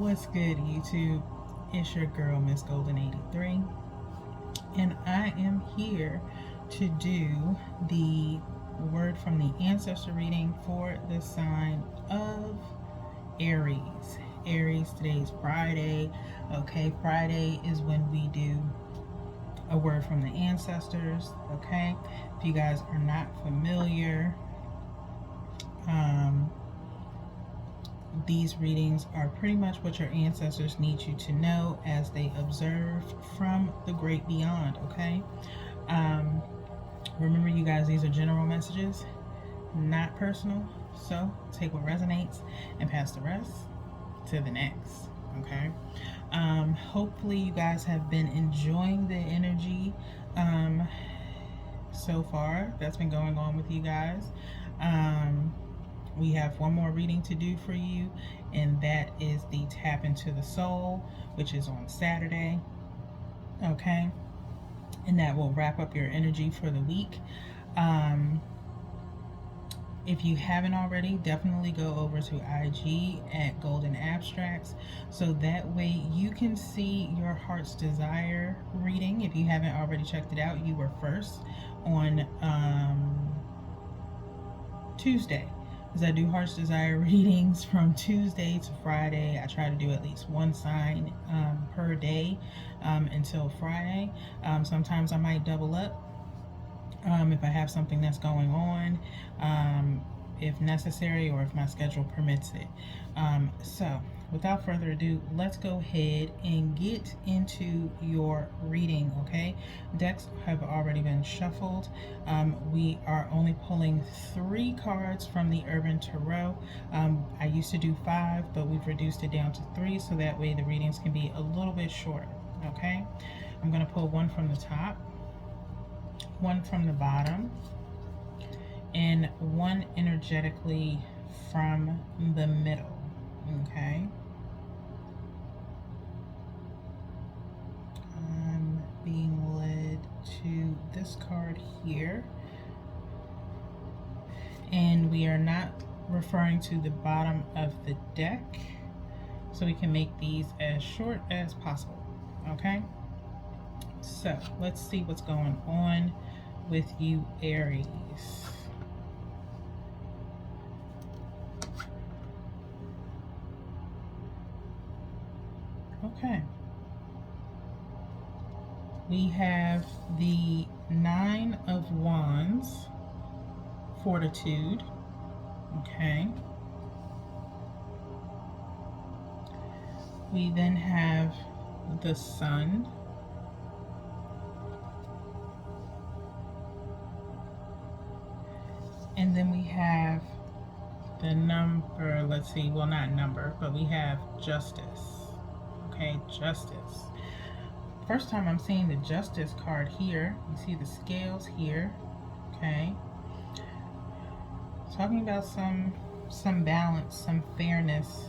What's good, YouTube? It's your girl, Miss Golden 83, and I am here to do the word from the ancestor reading for the sign of Aries. Aries, today's Friday. Okay, Friday is when we do a word from the ancestors. Okay, if you guys are not familiar, these readings are pretty much what your ancestors need you to know as they observe from the great beyond. Okay, remember, you guys, these are general messages, not personal. So take what resonates and pass the rest to the next. Okay, hopefully you guys have been enjoying the energy so far that's been going on with you guys. We have one more reading to do for you, and that is the Tap into the Soul, which is on Saturday. Okay, and that will wrap up your energy for the week. If you haven't already, definitely go over to IG at Golden Abstracts, so that way you can see your heart's desire reading. If you haven't already checked it out, you were first on Tuesday, because I do heart's desire readings from Tuesday to Friday. I try to do at least one sign per day until Friday. Sometimes I might double up if I have something that's going on, if necessary, or if my schedule permits it. So without further ado, let's go ahead and get into your reading. Okay, decks have already been shuffled. We are only pulling 3 cards from the Urban Tarot. I used to do 5, but we've reduced it down to 3, so that way the readings can be a little bit shorter. Okay, I'm going to pull 1 from the top, 1 from the bottom, and 1 energetically from the middle. Okay, I'm being led to this card here, and we are not referring to the bottom of the deck, so we can make these as short as possible. Okay, so let's see what's going on with you, Aries. Okay, we have the 9 of Wands, Fortitude. Okay, we then have the Sun, and then we have the number, let's see, well, not number, but we have Justice. Okay, Justice. First time I'm seeing the Justice card here. You see the scales here. Okay, talking about some balance, some fairness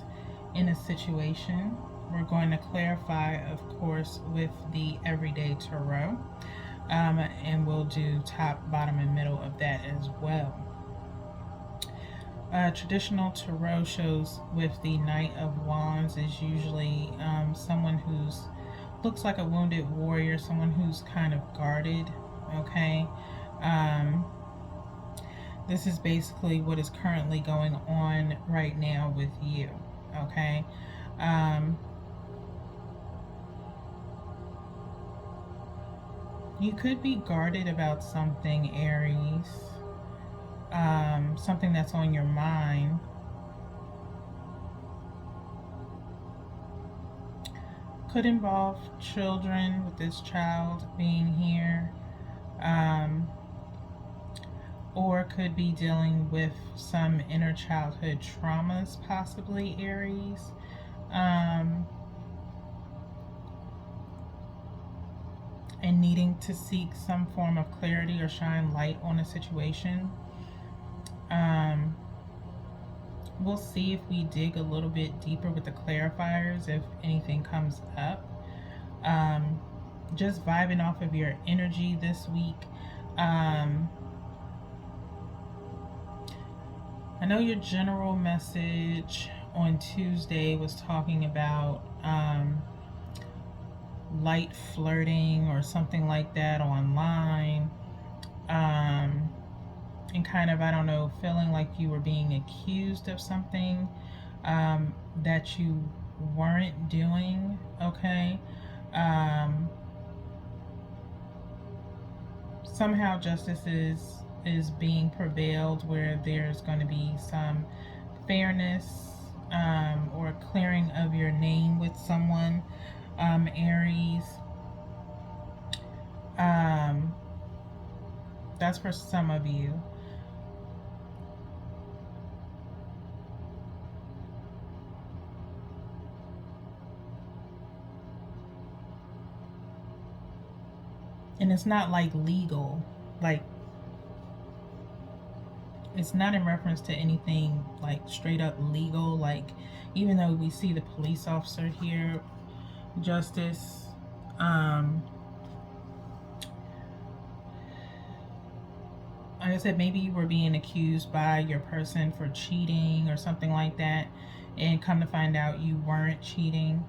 in a situation. We're going to clarify, of course, with the Everyday Tarot, and we'll do top, bottom, and middle of that as well. Traditional tarot shows with the Knight of Wands is usually someone who's looks like a wounded warrior, someone who's kind of guarded. Okay, this is basically what is currently going on right now with you. Okay, you could be guarded about something, Aries. Something that's on your mind. Could involve children, with this child being here, or could be dealing with some inner childhood traumas, possibly, Aries. And needing to seek some form of clarity or shine light on a situation. We'll see if we dig a little bit deeper with the clarifiers, if anything comes up. Just vibing off of your energy this week. I know your general message on Tuesday was talking about light flirting or something like that online. Um, and kind of, I don't know, feeling like you were being accused of something that you weren't doing, okay? Um, Somehow justice is being prevailed where there's going to be some fairness or clearing of your name with someone, Aries. Um, that's for some of you. And it's not like legal, like it's not in reference to anything like straight up legal, like even though we see the police officer here, justice, um like I said, maybe you were being accused by your person for cheating or something like that, and come to find out you weren't cheating.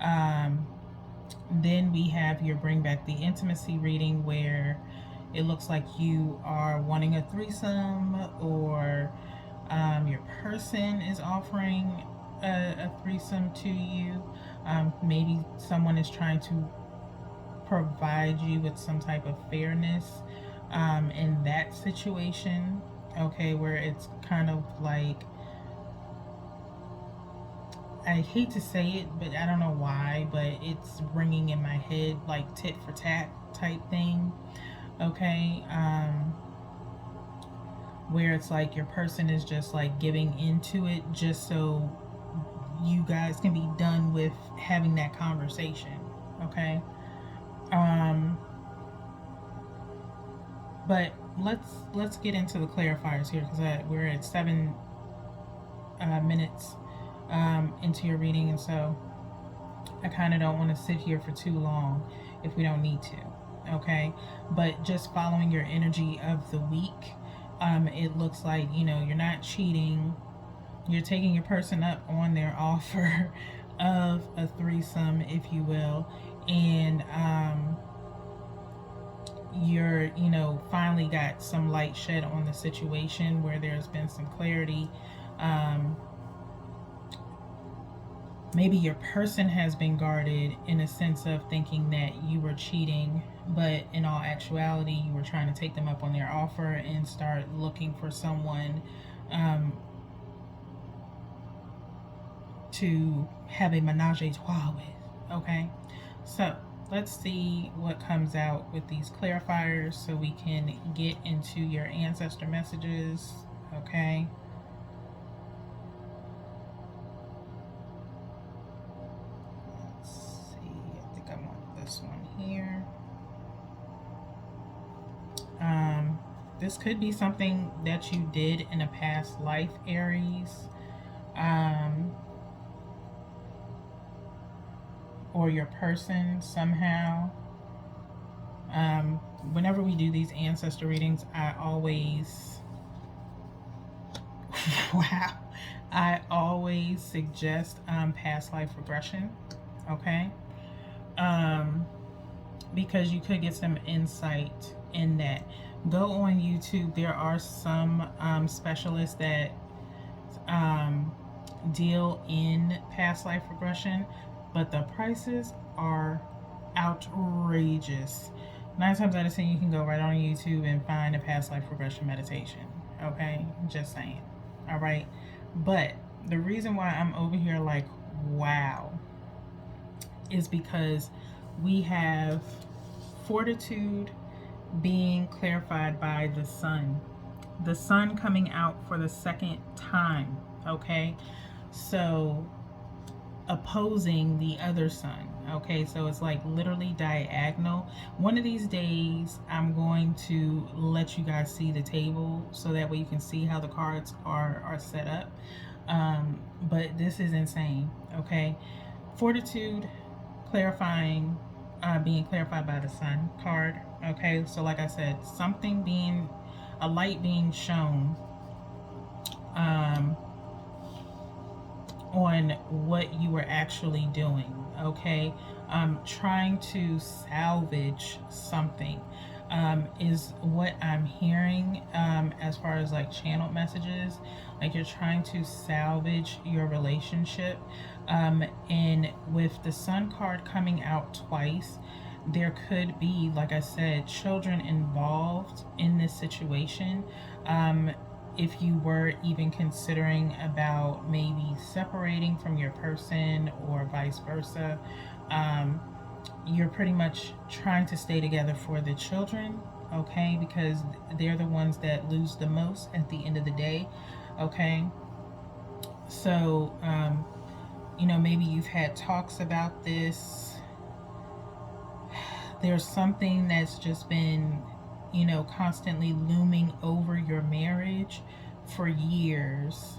um Then we have your bring back the intimacy reading where it looks like you are wanting a threesome, or your person is offering a threesome to you. Maybe someone is trying to provide you with some type of fairness in that situation, okay, where it's kind of like, I hate to say it, but I don't know why, but it's ringing in my head like tit for tat type thing, okay? Where it's like your person is just like giving into it just so you guys can be done with having that conversation, okay? Um, but let's get into the clarifiers here because we're at 7 minutes into your reading, and so I kind of don't want to sit here for too long if we don't need to, okay? But just following your energy of the week, it looks like, you know, you're not cheating. You're taking your person up on their offer of a threesome, if you will, and you're, you know, finally got some light shed on the situation where there's been some clarity. Um, Maybe your person has been guarded in a sense of thinking that you were cheating, but in all actuality, you were trying to take them up on their offer and start looking for someone um, to have a menage a trois with. Okay, so let's see what comes out with these clarifiers so we can get into your ancestor messages. Okay. Let's see. I think I want this one here. Um, this could be something that you did in a past life, Aries, um, or your person somehow. Whenever we do these ancestor readings, I always, wow, I always suggest past life regression, okay? Um, because you could get some insight in that. Go on YouTube. There are some specialists that deal in past life regression, but the prices are outrageous. 9 times out of 10, you can go right on YouTube and find a past life regression meditation. Okay, just saying. All right, but the reason why I'm over here like, wow, is because we have fortitude being clarified by the sun. The sun coming out for the second time, okay? So opposing the other sun, okay? So it's like literally diagonal. One of these days, I'm going to let you guys see the table so that way you can see how the cards are set up. But this is insane, okay? Fortitude, clarifying, being clarified by the sun card, okay? So like I said, something being, a light being shown on what you were actually doing, okay? Trying to salvage something is what I'm hearing as far as like channeled messages. Like you're trying to salvage your relationship. And with the Sun card coming out twice, there could be, like I said, children involved in this situation. Um, if you were even considering about maybe separating from your person or vice versa, um, you're pretty much trying to stay together for the children, okay? Because they're the ones that lose the most at the end of the day, okay? So, maybe you've had talks about this. There's something that's just been, constantly looming over your marriage for years.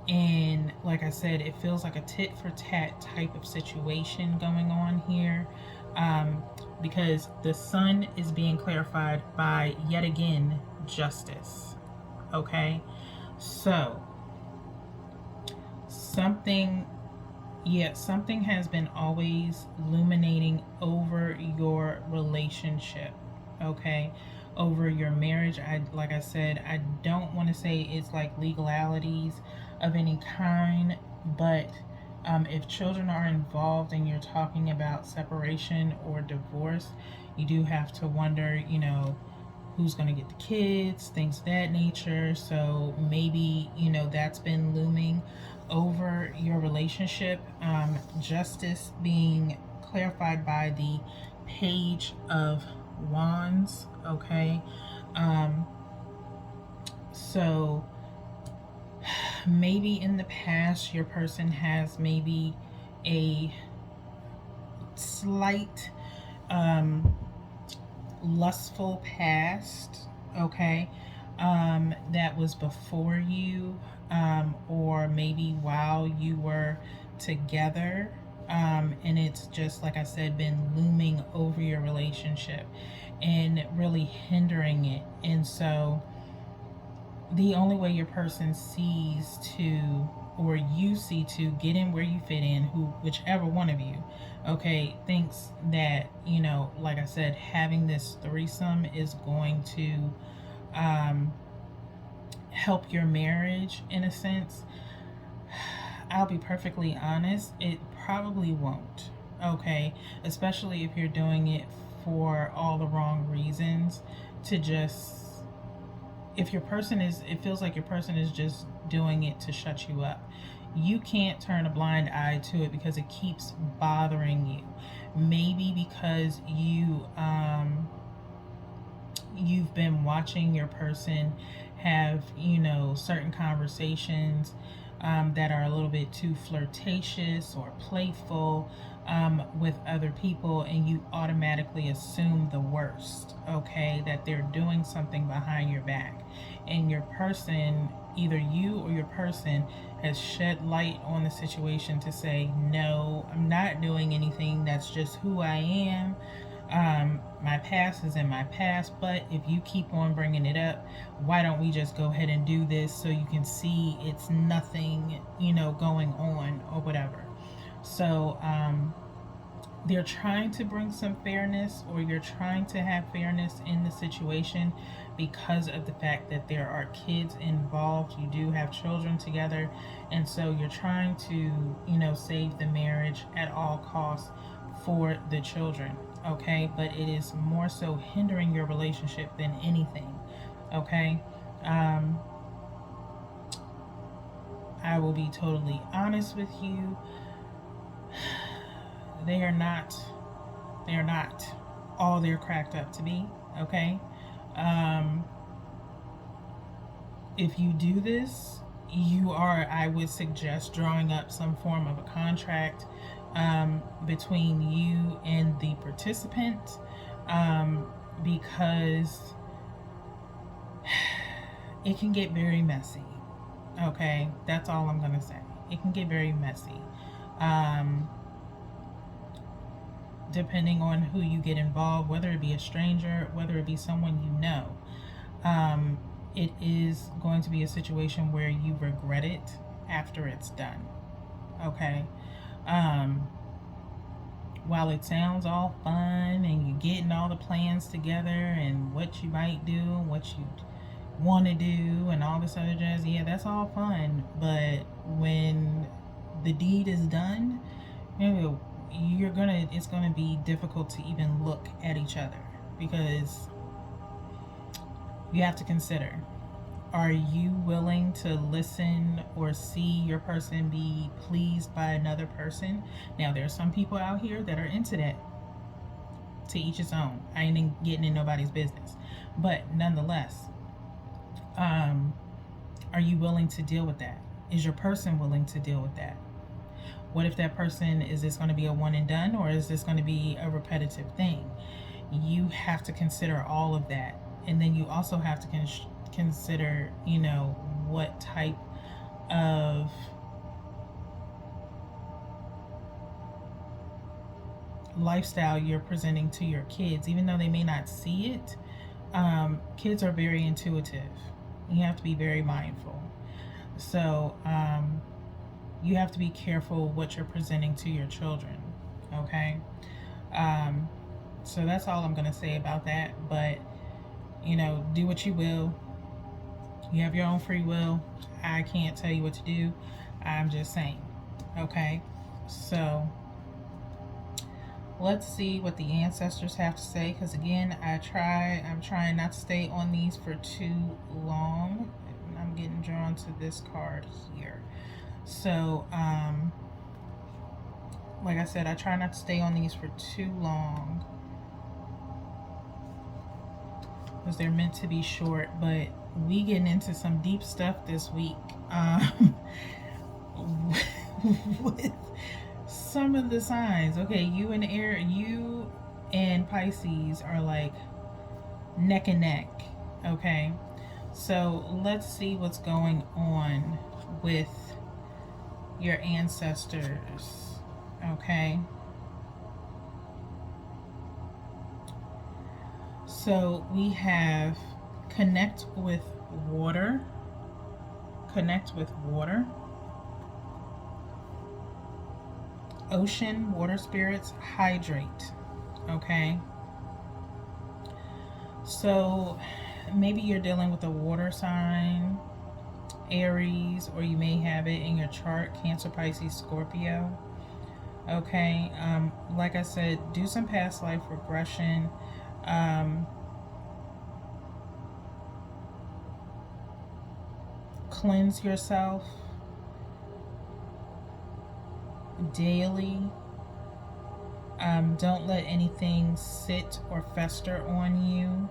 And like I said, it feels like a tit for tat type of situation going on here, because the sun is being clarified by, yet again, justice. Okay? So, something something has been always illuminating over your relationship, okay? Over your marriage. Like I said, I don't want to say it's like legalities of any kind, but if children are involved and you're talking about separation or divorce, you do have to wonder, who's going to get the kids, things of that nature. So maybe, that's been looming over your relationship. Justice being clarified by the Page of Wands, okay? So maybe in the past, your person has maybe a slight lustful past, okay, that was before you, or maybe while you were together, and it's just, like I said, been looming over your relationship and really hindering it. And so the only way your person sees to, or you see to get in where you fit in, whichever one of you, okay, thinks that, like I said, having this threesome is going to help your marriage in a sense. I'll be perfectly honest, it probably won't, okay? Especially if you're doing it for all the wrong reasons. To just, if your person is, it feels like your person is just doing it to shut you up. You can't turn a blind eye to it because it keeps bothering you. Maybe because you've been watching your person have, certain conversations that are a little bit too flirtatious or playful with other people, and you automatically assume the worst, okay? That they're doing something behind your back. And your person, either you or your person, has shed light on the situation to say, no, I'm not doing anything. That's just who I am. My past is in my past, but if you keep on bringing it up, why don't we just go ahead and do this so you can see it's nothing, going on or whatever. So, they're trying to bring some fairness, or you're trying to have fairness in the situation because of the fact that there are kids involved. You do have children together, and so you're trying to, save the marriage at all costs for the children, okay? But it is more so hindering your relationship than anything, okay? I will be totally honest with you. They are not all they're cracked up to be, okay? If you do this, I would suggest drawing up some form of a contract between you and the participant, because it can get very messy, okay? That's all I'm gonna say. It can get very messy. Depending on who you get involved, whether it be a stranger, whether it be someone you know, it is going to be a situation where you regret it after it's done. Okay. Um, while it sounds all fun and you're getting all the plans together and what you might do, what you want to do, and all this other jazz, yeah, that's all fun. But when the deed is done, you know, it's gonna be difficult to even look at each other, because you have to consider, are you willing to listen or see your person be pleased by another person? Now, there are some people out here that are into that. To each his own. I ain't getting in nobody's business. But nonetheless, um, are you willing to deal with that? Is your person willing to deal with that? What if that person, is this going to be a one and done, or is this going to be a repetitive thing? You have to consider all of that. And then you also have to consider, what type of lifestyle you're presenting to your kids. Even though they may not see it, kids are very intuitive. You have to be very mindful. So you have to be careful what you're presenting to your children. Okay. Um, so that's all I'm going to say about that. But, do what you will. You have your own free will. I can't tell you what to do. I'm just saying. Okay. So let's see what the ancestors have to say, because again, I'm trying not to stay on these for too long. I'm getting drawn to this card here. So like I said, I try not to stay on these for too long, because they're meant to be short. But we getting into some deep stuff this week, with some of the signs. Okay, you and Pisces are like neck and neck. Okay, so let's see what's going on with your ancestors. Okay, so we have connect with water. Connect with water. Ocean, water spirits, hydrate. Okay, so maybe you're dealing with a water sign, Aries, or you may have it in your chart, Cancer, Pisces, Scorpio. Okay, like I said, do some past life regression. Cleanse yourself daily. Don't let anything sit or fester on you.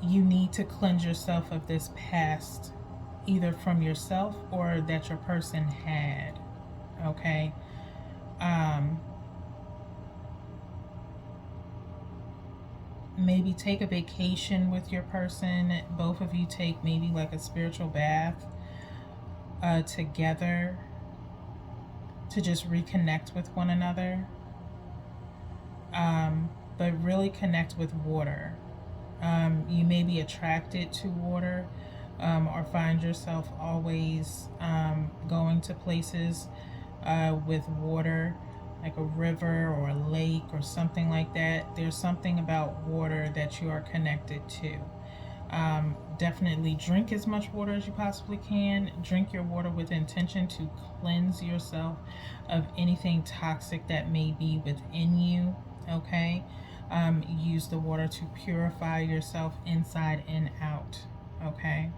You need to cleanse yourself of this past, either from yourself or that your person had. Okay. Maybe take a vacation with your person. Both of you take maybe like a spiritual bath together, to just reconnect with one another. But really connect with water. You may be attracted to water, or find yourself always going to places with water, like a river or a lake or something like that. There's something about water that you are connected to. Definitely drink as much water as you possibly can. Drink your water with intention to cleanse yourself of anything toxic that may be within you. Okay. Use the water to purify yourself inside and out. Okay.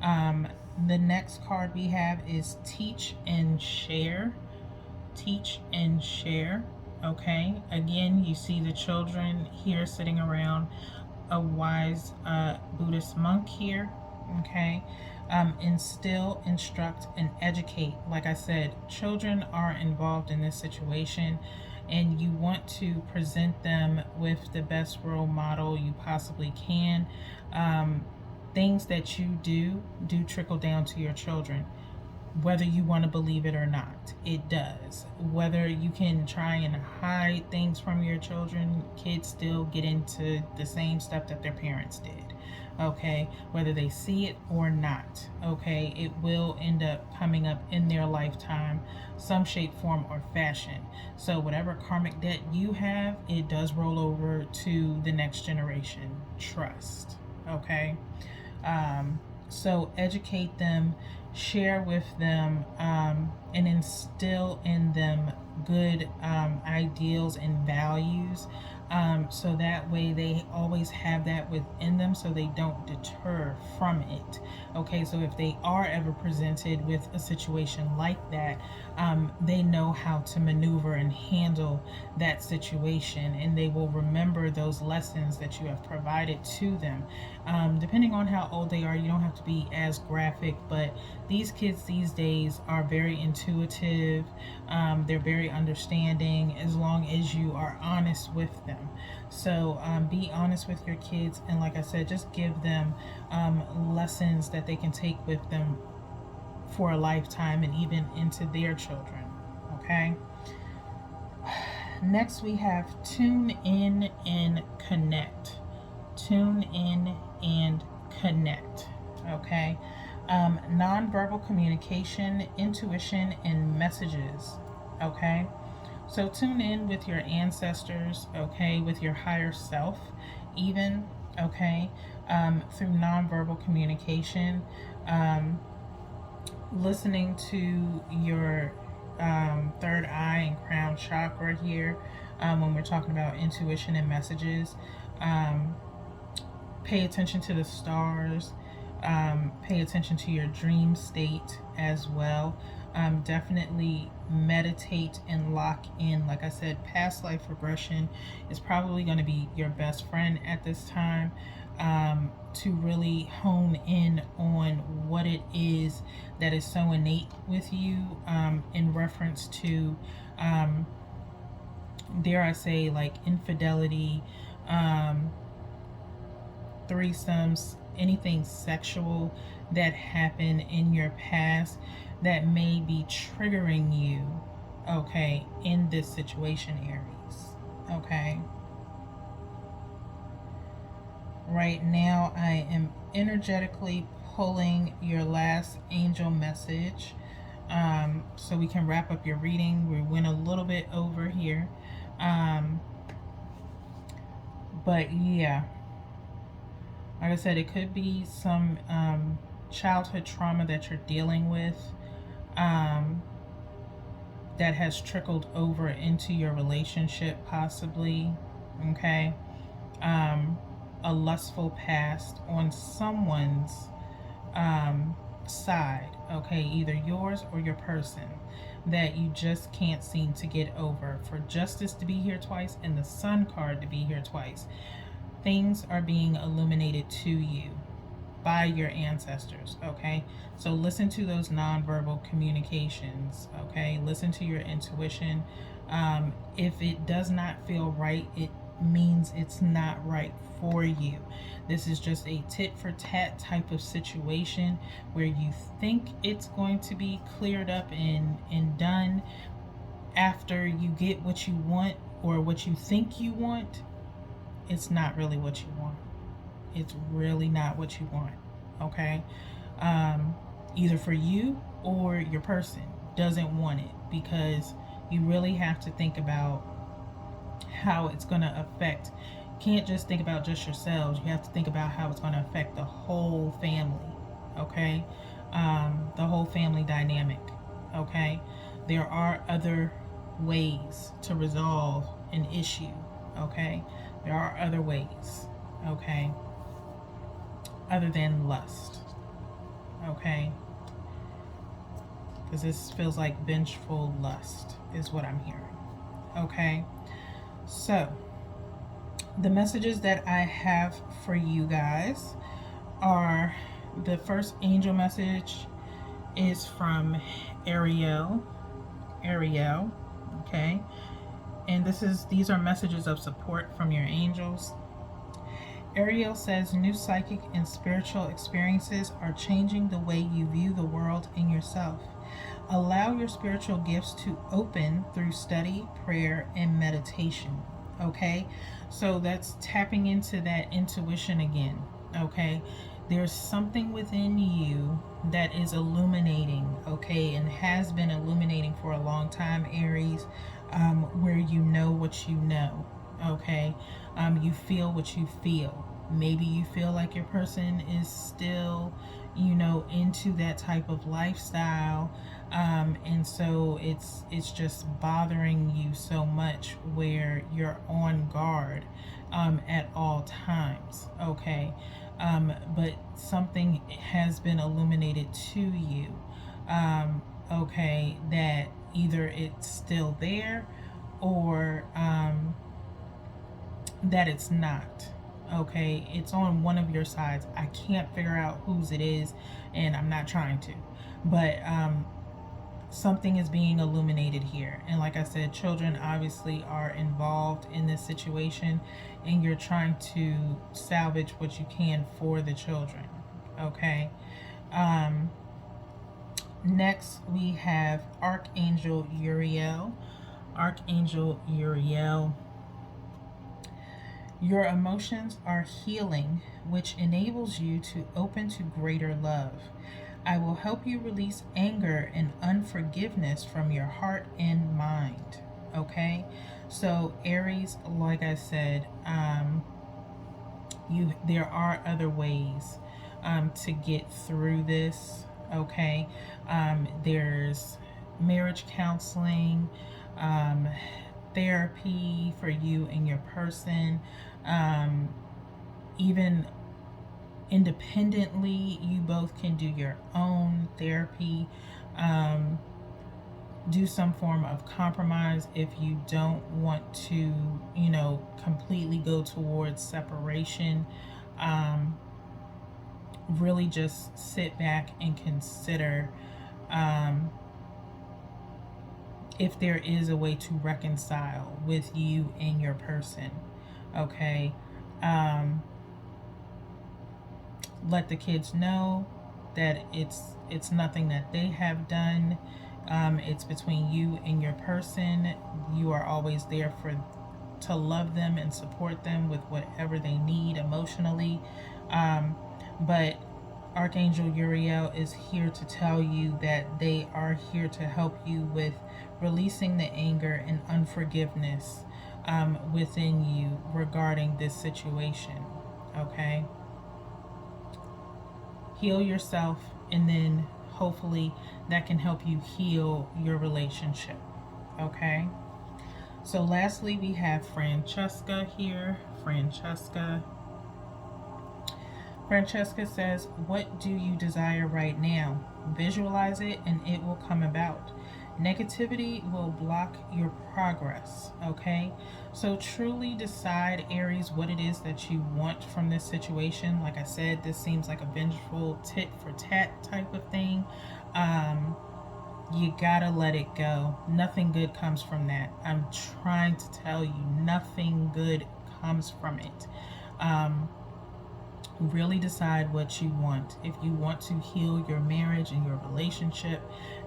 The next card we have is teach and share. Teach and share. Okay. Again, you see the children here sitting around a wise Buddhist monk here. Okay. Instill, instruct, and educate. Like I said, children are involved in this situation, and you want to present them with the best role model you possibly can. Things that you do trickle down to your children, whether you want to believe it or not. It does. Whether you can try and hide things from your children, kids still get into the same stuff that their parents did. Okay, whether they see it or not, okay, it will end up coming up in their lifetime, some shape, form, or fashion. So, whatever karmic debt you have, it does roll over to the next generation. Trust. Okay. So educate them, share with them, and instill in them good ideals and values, so that way they always have that within them, so they don't deter from it. Okay, so if they are ever presented with a situation like that, they know how to maneuver and handle that situation, and they will remember those lessons that you have provided to them. Depending on how old they are, you don't have to be as graphic, but these kids these days are very intuitive. They're very understanding as long as you are honest with them. So be honest with your kids, and like I said, just give them lessons that they can take with them for a lifetime and even into their children. Okay. Next, we have tune in and connect. Tune in and connect. Okay. Nonverbal communication, intuition, and messages. Okay. So tune in with your ancestors, okay, with your higher self, even, okay, through nonverbal communication, um, listening to your third eye and crown chakra here, when we're talking about intuition and messages. Um, Pay attention to the stars. Pay attention to your dream state as well. Definitely meditate and lock in. Like I said, past life regression is probably going to be your best friend at this time, to really hone in on what it is that is so innate with you, in reference to, dare I say, like infidelity, threesomes, anything sexual that happened in your past that may be triggering you, okay, in this situation, Aries. Okay. Right now, I am energetically pulling your last angel message, so we can wrap up your reading. We went a little bit over here. But yeah, like I said, it could be some childhood trauma that you're dealing with, that has trickled over into your relationship, possibly. Okay. A lustful past on someone's side, okay, either yours or your person, that you just can't seem to get over. For justice to be here twice and the sun card to be here twice, things are being illuminated to you by your ancestors. Okay, so listen to those nonverbal communications. Okay, listen to your intuition. If it does not feel right, it means it's not right for you. This is just a tit for tat type of situation where you think it's going to be cleared up and done after you get what you want, or what you think you want. It's not really what you want. It's really not what you want. Okay. Either for you or your person doesn't want it, because you really have to think about how it's going to affect. Can't just think about just yourselves. You have to think about how it's going to affect the whole family. Okay. The whole family dynamic. Okay. There are other ways to resolve an issue. Okay. There are other ways. Okay. Other than lust. Okay. Because this feels like vengeful lust is what I'm hearing. Okay. So, the messages that I have for you guys are, the first angel message is from Ariel. Okay. And these are messages of support from your angels. Ariel says new psychic and spiritual experiences are changing the way you view the world and yourself. Allow your spiritual gifts to open through study, prayer, and meditation. Okay, so that's tapping into that intuition again. Okay, there's something within you that is illuminating, okay, and has been illuminating for a long time, Aries, where you know what you know, okay, you feel what you feel. Maybe you feel like your person is still, into that type of lifestyle, and so it's just bothering you so much where you're on guard at all times, okay, but something has been illuminated to you, okay, that either it's still there or that it's not. Okay, it's on one of your sides. I can't figure out whose it is, and I'm not trying to, but something is being illuminated here. And like I said, children obviously are involved in this situation, and you're trying to salvage what you can for the children. Okay. Um, Next, we have Archangel Uriel. Archangel Uriel. Your emotions are healing, which enables you to open to greater love. I will help you release anger and unforgiveness from your heart and mind. Okay? So, Aries, like I said, there are other ways to get through this. Okay? There's marriage counseling, therapy for you and your person, even independently, you both can do your own therapy, do some form of compromise if you don't want to, completely go towards separation. Really just sit back and consider if there is a way to reconcile with you and your person. Okay. Let the kids know that it's nothing that they have done. It's between you and your person. You are always there to love them and support them with whatever they need emotionally. But Archangel Uriel is here to tell you that they are here to help you with releasing the anger and unforgiveness within you regarding this situation. Okay? Heal yourself, and then hopefully that can help you heal your relationship. Okay? So, lastly, we have Francesca here. Francesca says, what do you desire right now? Visualize it and it will come about. Negativity will block your progress. Okay? So truly decide, Aries, what it is that you want from this situation. Like I said, this seems like a vengeful tit for tat type of thing. You gotta let it go. Nothing good comes from that. I'm trying to tell you, nothing good comes from it. Really decide what you want. If you want to heal your marriage and your relationship,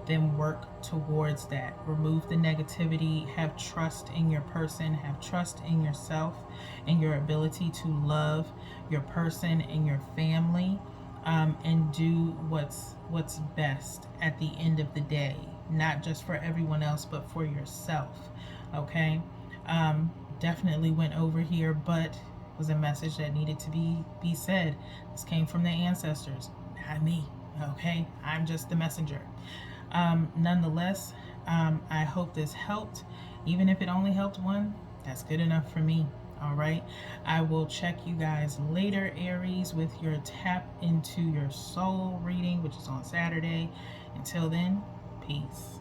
then work towards that. Remove the negativity. Have trust in your person. Have trust in yourself and your ability to love your person and your family, and do what's best at the end of the day. Not just for everyone else, but for yourself. Okay. Definitely went over here, but was a message that needed to be said. This came from the ancestors, not me. Okay, I'm just the messenger. Nonetheless, I hope this helped. Even if it only helped one, that's good enough for me. All right, I will check you guys later, Aries, with your tap into your soul reading, which is on Saturday. Until then, peace.